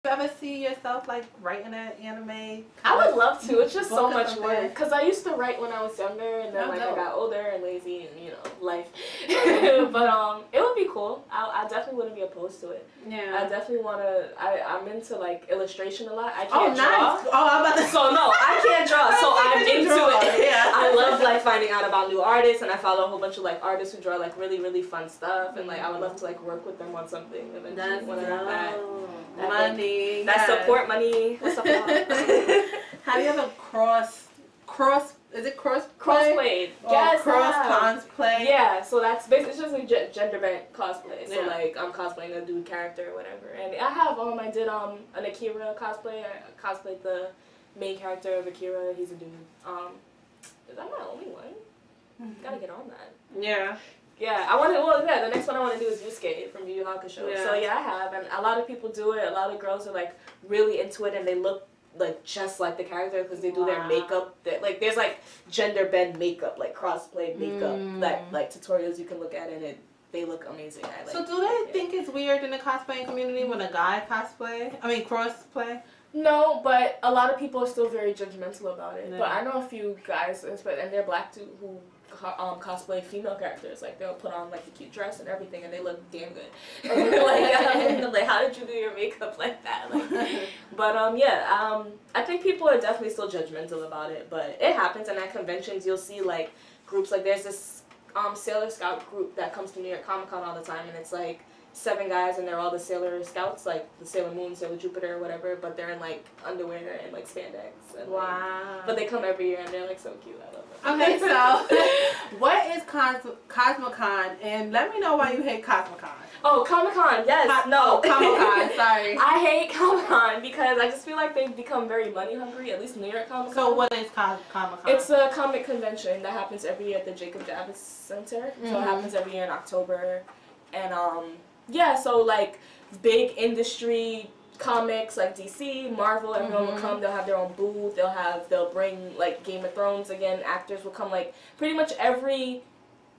You ever see yourself like writing an anime? I would love to. It's just so much something? work. Because I used to write when I was younger, and then like I got older and lazy, and you know, life. But it would be cool. I definitely wouldn't be opposed to it. Yeah. I definitely want to. I'm into like illustration a lot. I nice. can't draw. Oh, I'm about to. So no, I can't draw. So I'm into it. Yeah. I love like finding out about new artists, and I follow a whole bunch of like artists who draw like really, really fun stuff, and like I would love to like work with them on something eventually. When I have that money. That support money. What's up? Have you ever cross? Is it Crossplay? Yes. Cosplay. Yeah. So that's basically it's just like gender bent cosplay. So like I'm cosplaying a dude character or whatever, and I have I did an Akira cosplay. I cosplayed the main character of Akira. He's a dude. Is that my only one? Gotta get on that. Yeah. Yeah, I want to. Well, yeah, the next one I want to do is Yusuke from Yu Yu Hakusho. Yeah. So yeah, I have, and a lot of people do it. A lot of girls are like really into it, and they look like just like the character because they do their makeup. Like there's like gender bend makeup, like crossplay makeup, that like tutorials you can look at, and they look amazing. So do they think it's weird in the cosplaying community when a guy crossplay? No, but a lot of people are still very judgmental about it. Yeah. But I know a few guys, and they're black too, who cosplay female characters. Like they'll put on like a cute dress and everything, and they look damn good. Like how did you do your makeup like that? Like, but I think people are definitely still judgmental about it. But it happens, and at conventions you'll see like groups like there's this Sailor Scout group that comes to New York Comic Con all the time, and it's like 7 guys, and they're all the Sailor Scouts, like the Sailor Moon, Sailor Jupiter, or whatever, but they're in like underwear and like spandex. And, but they come every year, and they're like so cute. I love them. Okay, so what is Cosmicon? And let me know why you hate Cosmicon. Oh, Comic-Con, yes. No. Comic-Con, sorry. I hate Comic-Con because I just feel like they've become very money hungry, at least New York Comic-Con. So what is Comic-Con? It's a comic convention that happens every year at the Jacob Javits Center. So it happens every year in October. And yeah, so like big industry comics like DC, Marvel, everyone will come. They'll have their own booth. They'll bring like Game of Thrones again. Actors will come. Like pretty much every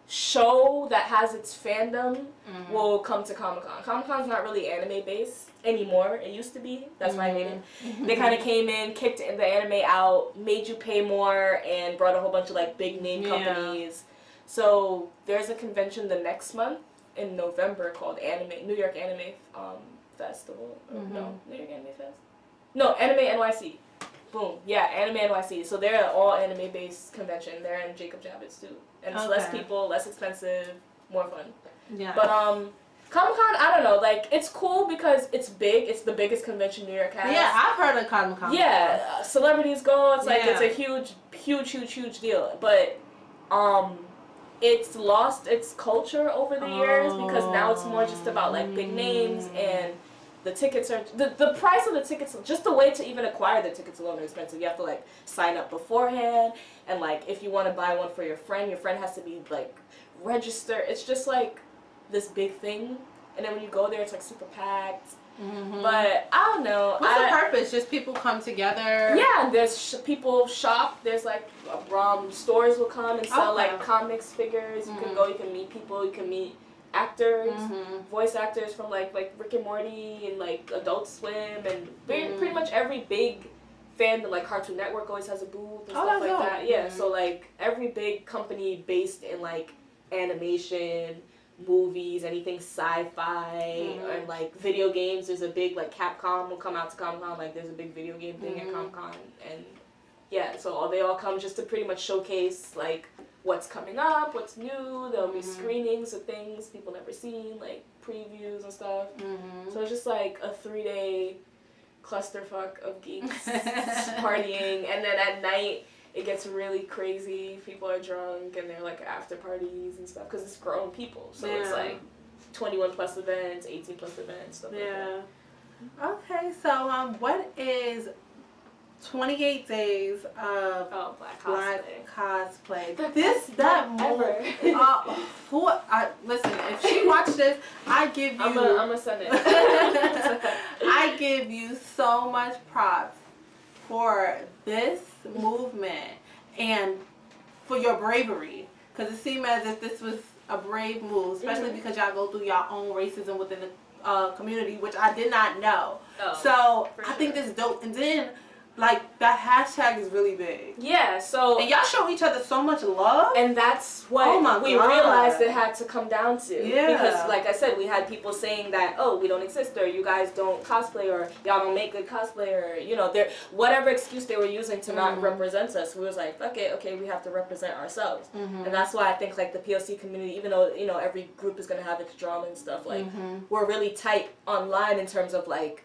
show that has its fandom will come to Comic-Con. Comic-Con's not really anime based anymore. It used to be. That's why I hate it. They kind of came in, kicked the anime out, made you pay more, and brought a whole bunch of like big name companies. So there's a convention the next month in November called New York Anime Festival. No, New York Anime Fest? No, Anime NYC. Boom. Yeah, Anime NYC. So they're an all anime based convention. They're in Jacob Javits too. And it's less people, less expensive, more fun. Yeah. But Comic-Con, I don't know, like it's cool because it's big. It's the biggest convention New York has. Yeah, I've heard of Comic-Con. Yeah, celebrities go. It's like it's a huge deal. But it's lost its culture over the years because now it's more just about like big names, and the tickets are the price of the tickets, just the way to even acquire the tickets alone are expensive. You have to like sign up beforehand, and like if you want to buy one for your friend has to be like registered. It's just like this big thing, and then when you go there it's like super packed. But I don't know. What's the purpose? Just people come together? Yeah, there's people shop. There's like stores will come and sell like comics, figures. You can go, you can meet people, you can meet actors, voice actors from like Rick and Morty and like Adult Swim, and pretty much every big fandom, like Cartoon Network always has a booth and stuff like that. Yeah, so like every big company based in like animation, movies, anything sci-fi, and like video games. There's a big like Capcom will come out to Comic-Con. Like there's a big video game thing at Comic-Con, and yeah, so they all come just to pretty much showcase like what's coming up, what's new. There'll be screenings of things people never seen, like previews and stuff. So it's just like a 3-day clusterfuck of geeks partying, and then at night it gets really crazy. People are drunk and they're like after parties and stuff because it's grown people. So it's like 21 plus events, 18 plus events, stuff like that. Okay, so what is 28 days of Black cosplay? Listen, if she watched this, I give you. I'm gonna send it. I give you so much props for this movement and for your bravery, because it seemed as if this was a brave move, especially because y'all go through your own racism within the community, which I did not know. Oh, so I sure. think this is dope. And then, like, that hashtag is really big. Yeah, so... And y'all show each other so much love. And that's what we realized it had to come down to. Yeah. Because, like I said, we had people saying that, oh, we don't exist, or you guys don't cosplay, or y'all don't make good cosplay, or, you know, whatever excuse they were using to not represent us. We was like, fuck it, okay, we have to represent ourselves. And that's why I think, like, the POC community, even though, you know, every group is going to have its drama and stuff, like, we're really tight online in terms of, like,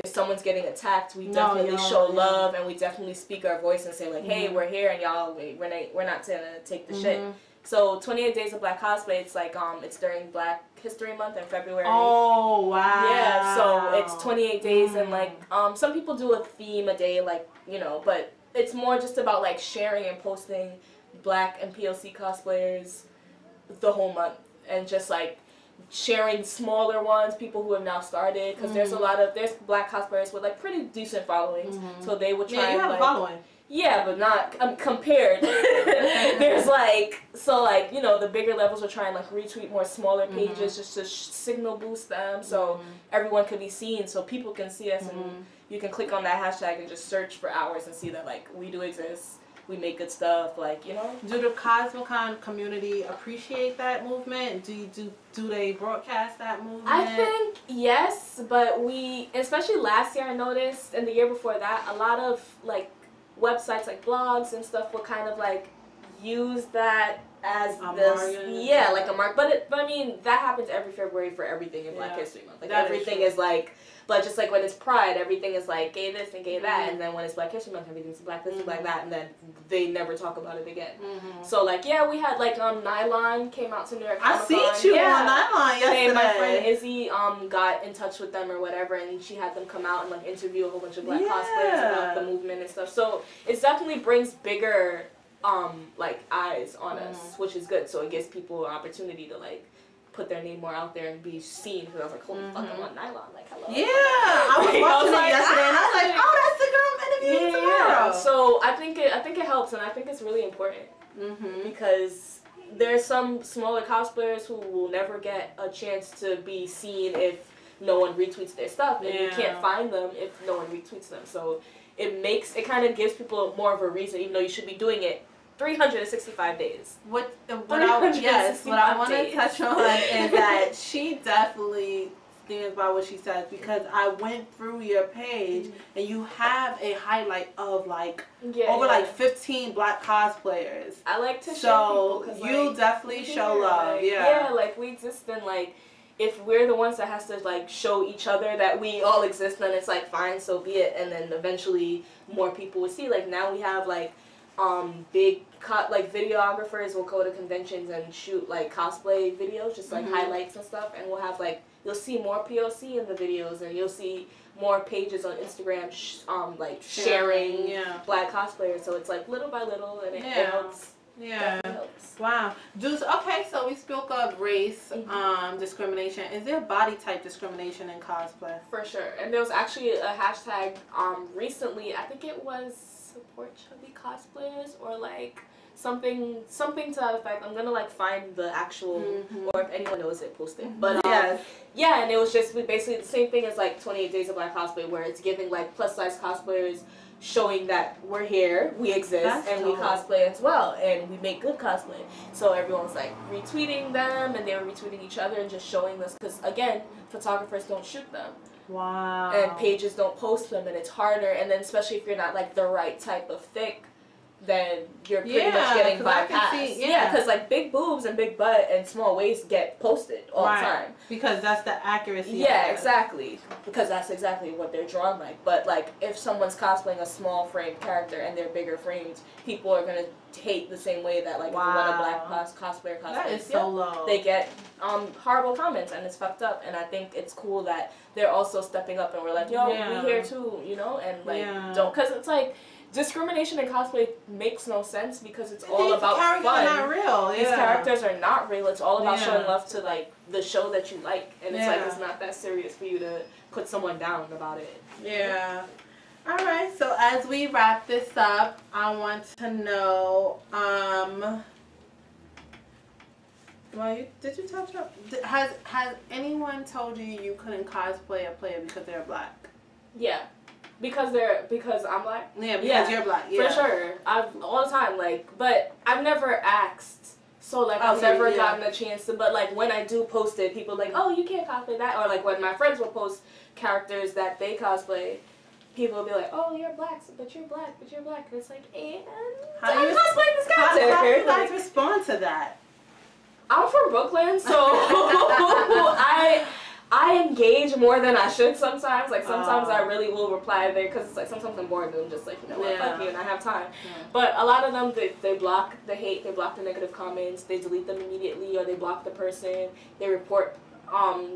if someone's getting attacked, we definitely show love, and we definitely speak our voice and say, like, hey, we're here, and y'all, we're not gonna take the shit. So 28 Days of Black Cosplay, it's like, it's during Black History Month in February. Oh, wow. Yeah, so it's 28 days, and, like, some people do a theme a day, like, you know, but it's more just about, like, sharing and posting Black and POC cosplayers the whole month, and just, like, sharing smaller ones, people who have now started, because there's there's Black cosplayers with, like, pretty decent followings, so they would try you have like, a following. Yeah, but not compared. There's, like, so, like, you know, the bigger levels will try and, like, retweet more smaller pages just to signal boost them, so everyone can be seen, so people can see us, and you can click on that hashtag and just search for hours and see that, like, we do exist. We make good stuff, like, you know. Do the CosmoCon community appreciate that movement? Do they broadcast that movement? I think yes, but especially last year I noticed, and the year before that, a lot of, like, websites, like blogs and stuff will kind of, like, use that as like a mark. But I mean, that happens every February for everything in Black History Month. Like, everything is like, but just like when it's Pride, everything is like gay this and gay that, and then when it's Black History Month, everything's Black this and Black that, and then they never talk about it again. So, like, yeah, we had, like, Nylon came out to New York Comic Con. I seen you on Nylon yesterday. My friend Izzy got in touch with them or whatever, and she had them come out and, like, interview a whole bunch of Black cosplayers about the movement and stuff. So it definitely brings bigger like, eyes on us, which is good. So it gives people an opportunity to, like, put their name more out there and be seen. Because I was like, holy fuck, I'm on Nylon. Like, hello. Yeah, I was watching it yesterday, and I was like, oh, that's the girl I'm interviewing tomorrow. So I think it helps, and I think it's really important because there's some smaller cosplayers who will never get a chance to be seen if no one retweets their stuff, and you can't find them if no one retweets them. So it kind of gives people more of a reason, even though you should be doing it 365 days. What I want to touch on is that she definitely stands by what she says, because I went through your page and you have a highlight of, like, over 15 Black cosplayers. I like to show people, you, like, definitely show love. Like, yeah, like, we exist, and, like, if we're the ones that has to, like, show each other that we all exist, then it's like, fine, so be it. And then eventually more people will see. Like, now we have, like, big videographers will go to conventions and shoot, like, cosplay videos, just, like, highlights and stuff, and we'll have, like, you'll see more POC in the videos, and you'll see more pages on Instagram like, sharing Black cosplayers. So it's, like, little by little, and it helps. Yeah. Wow. Okay, so we spoke of race discrimination. Is there body type discrimination in cosplay? For sure. And there was actually a hashtag recently, I think it was support chubby cosplayers, or, like, something to that effect. I'm gonna, like, find the actual, or if anyone knows it, post it. But yeah, and it was just basically the same thing as, like, 28 Days of Black Cosplay, where it's giving, like, plus size cosplayers, showing that we're here, we exist, and we cosplay as well, and we make good cosplay. So everyone's, like, retweeting them, and they were retweeting each other and just showing this, because, again, photographers don't shoot them. Wow. And pages don't post them, and it's harder, and then especially if you're not, like, the right type of thick, then you're pretty much getting bypassed. Because, like, big boobs and big butt and small waist get posted all the time. Because that's the accuracy. Yeah, exactly. Because that's exactly what they're drawn like. But, like, if someone's cosplaying a small frame character and they're bigger frames, people are going to hate the same way that, like, if you want a Black cosplayer cosplay. That is so low. They get horrible comments, and it's fucked up. And I think it's cool that they're also stepping up, and we're like, yo, we here too, you know? And, like, don't, because it's like, discrimination in cosplay makes no sense, because it's all about fun. These characters are not real. These characters are not real. It's all about showing love to, like, the show that you like, and it's like, it's not that serious for you to put someone down about it. Yeah. All right. So as we wrap this up, I want to know, Well, did you touch up? Has anyone told you couldn't cosplay a player because they're black? Yeah. Because I'm black? Yeah, because you're black. Yeah. For sure. All the time, like, but I've never asked. So, like, I've never gotten a chance to, but, like, when I do post it, people are like, oh, you can't cosplay that. Or, like, when my friends will post characters that they cosplay, people will be like, oh, you're black, but you're black. And it's like, and how do you cosplay this character? How do you guys respond to that? I'm from Brooklyn, so I engage more than I should sometimes. Like, sometimes I really will reply there because it's like sometimes I'm bored and I'm just like, you know what, fuck you, and I have time. Yeah. But a lot of them, they block the hate, they block the negative comments, they delete them immediately, or they block the person, they report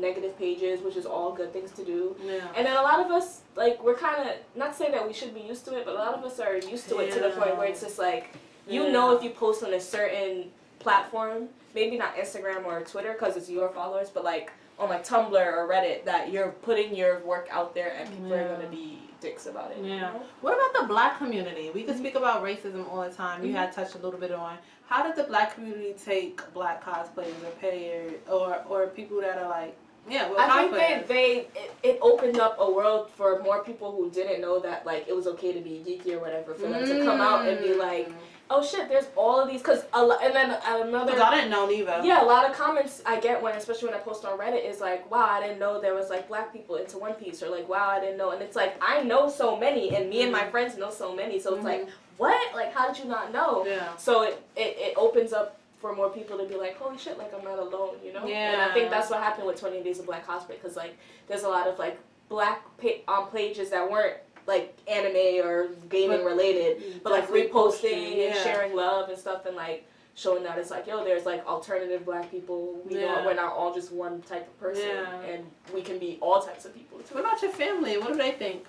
negative pages, which is all good things to do. Yeah. And then a lot of us, like, we're kind of, not saying that we should be used to it, but a lot of us are used to it to the point where it's just like, you know, if you post on a certain platform, maybe not Instagram or Twitter because it's your followers, but like on like Tumblr or Reddit, that you're putting your work out there and people are gonna be dicks about it. Yeah. You know? What about the black community? We can speak about racism all the time. You had touched a little bit on how did the black community take black cosplayers or players or people that are like I think it opened up a world for more people who didn't know that like it was okay to be geeky or whatever for them to come out and be like, oh shit, there's all of these, and then another. Because I didn't know either. Yeah, a lot of comments I get especially when I post on Reddit is like, wow, I didn't know there was like black people into One Piece, or like, wow, I didn't know, and it's like I know so many, and me and my friends know so many, so it's like, what? Like, how did you not know? Yeah. So it opens up for more people to be like, holy shit, like I'm not alone, you know? Yeah. And I think that's what happened with 28 Days of Black Cosplay, because like there's a lot of like black pages that weren't like anime or gaming related, but like reposting and sharing love and stuff, and like showing that it's like, yo, there's like alternative black people. We're not all just one type of person, and we can be all types of people too. What about your family? What do they think?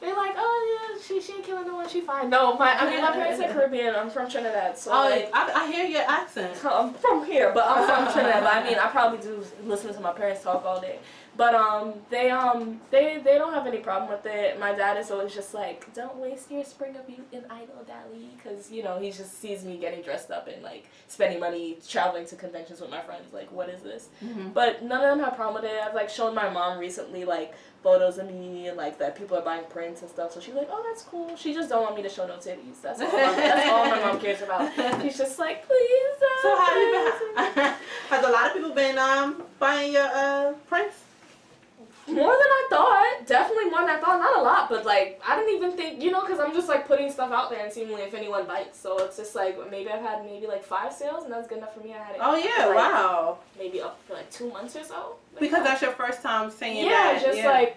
They're like, oh yeah, she ain't killing no one, she fine. No, my parents are Caribbean. I'm from Trinidad, so like, I hear your accent. I'm from here, but I'm from Trinidad. But I mean, I probably do listen to my parents talk all day. But they don't have any problem with it. My dad is always just like, don't waste your spring of youth in idle dally, because you know he just sees me getting dressed up and like spending money traveling to conventions with my friends. Like, what is this? But none of them have a problem with it. I've like shown my mom recently like photos of me and like that people are buying prints and stuff. So she's like, oh, that's cool. She just don't want me to show no titties. That's all my mom cares about. She's just like, please. So has a lot of people been buying your prints? More than I thought. Definitely more than I thought. Not a lot, but like I didn't even think, you know, because I'm just like putting stuff out there and seeing if anyone bites. So it's just like maybe I've had like 5 sales, and that's good enough for me. I had it. Oh yeah, like, wow. Maybe up for like 2 months or so. Like because that's your first time saying that.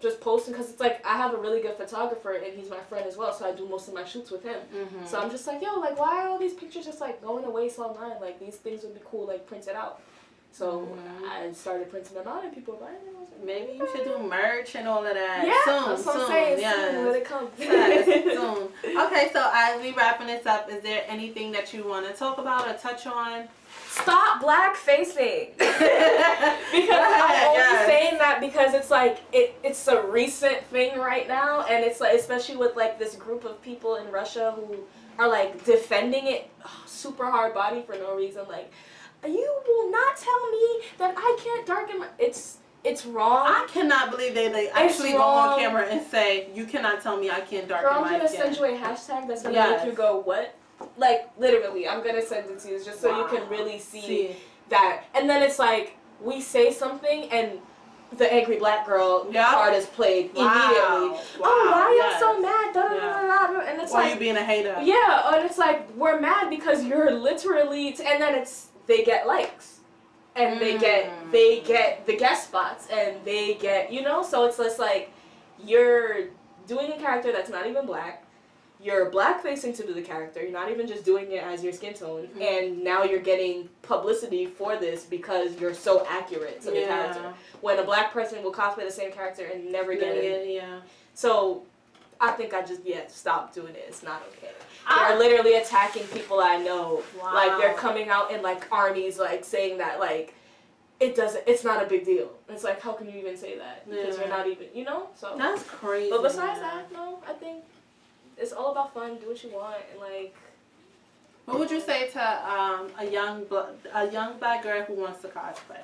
Just posting, because it's like I have a really good photographer and he's my friend as well, so I do most of my shoots with him. So I'm just like, yo, like why are all these pictures just like going to waste online? Like these things would be cool, like printed out. So I started printing them out and people were buying them. I was like, maybe you should do merch and all of that. Yeah, soon, that's what I'm saying. Yes. Soon, when it comes. Yes, soon. Okay, so as we wrapping this up, is there anything that you want to talk about or touch on? Stop black facing. Because I'm only saying that because it's like it's a recent thing right now, and it's like especially with like this group of people in Russia who are like defending it super hard body for no reason. Like, you will not tell me that I can't darken my... It's wrong. I cannot believe they actually go on camera and say, you cannot tell me I can't darken my skin. I'm going to send you a hashtag that's going to make you go, what? Like, literally, I'm going to send it to you just so you can really see that. And then it's like, we say something and the angry black girl card is played immediately. Oh, why are you so mad? Da, da, da, da. And it's why like, you being a hater? Yeah, and it's like, we're mad because you're literally... And then they get likes. And they get the guest spots, and they get, you know, so it's just like, you're doing a character that's not even black, you're black facing to do the character, you're not even just doing it as your skin tone, and now you're getting publicity for this because you're so accurate to the character. When a black person will cosplay the same character and never get it. So, I think I just, stop doing it, it's not okay. They're literally attacking people I know. Wow. Like, they're coming out in, like, armies, like, saying that, like, it's not a big deal. It's like, how can you even say that? Because you're not even, you know? So that's crazy. But besides that, no, I think it's all about fun. Do what you want, and, like... What would you say to a young black girl who wants to cosplay?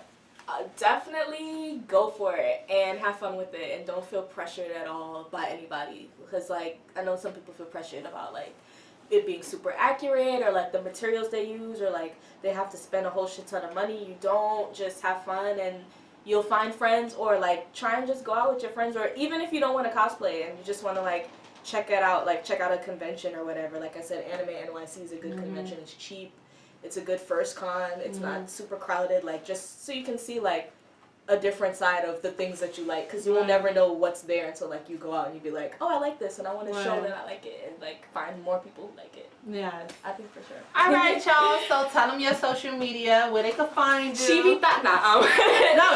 Definitely go for it and have fun with it, and don't feel pressured at all by anybody, because like I know some people feel pressured about like it being super accurate, or like the materials they use, or like they have to spend a whole shit ton of money. You don't, just have fun and you'll find friends, or like try and just go out with your friends, or even if you don't want to cosplay and you just want to like check it out, like check out a convention or whatever. Like I said, Anime NYC is a good convention. It's cheap. It's a good first con. It's not super crowded. Like just so you can see like a different side of the things that you like, because you will never know what's there until like you go out and you be like, oh, I like this and I want to show that I like it, and like find more people who like it. Yes, I think for sure. All right, y'all. So tell them your social media, where they can find you. Chibi Thought. No,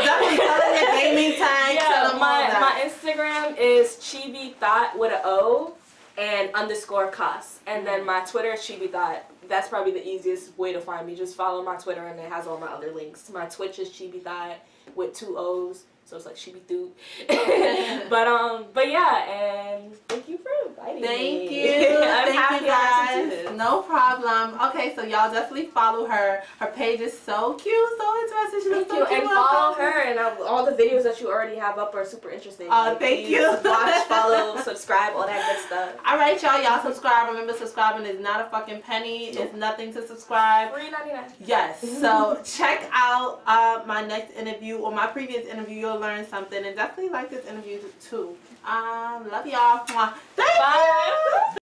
definitely tell them your gaming tag. Yeah, my Instagram is Chibi Thought with an O and _cos, and then my Twitter is Chibi Thought. That's probably the easiest way to find me. Just follow my Twitter and it has all my other links. My Twitch is Chibi Thought with 2 O's, so it's like Chibi Thought. But yeah, and thank you for inviting me. Thank you. I'm Thank you happy guys. No problem. Okay, so y'all definitely follow her. Her page is so cute, so interesting. She looks so cute. And follow her, and all the videos that you already have up are super interesting. Thank you. Watch, follow, subscribe, all that good stuff. All right, y'all. Y'all subscribe. Remember, subscribing is not a fucking penny. It's nothing to subscribe. $3.99. Yes. So check out my next interview or my previous interview. You'll learn something, and definitely like this interview too. Love y'all. Thank you.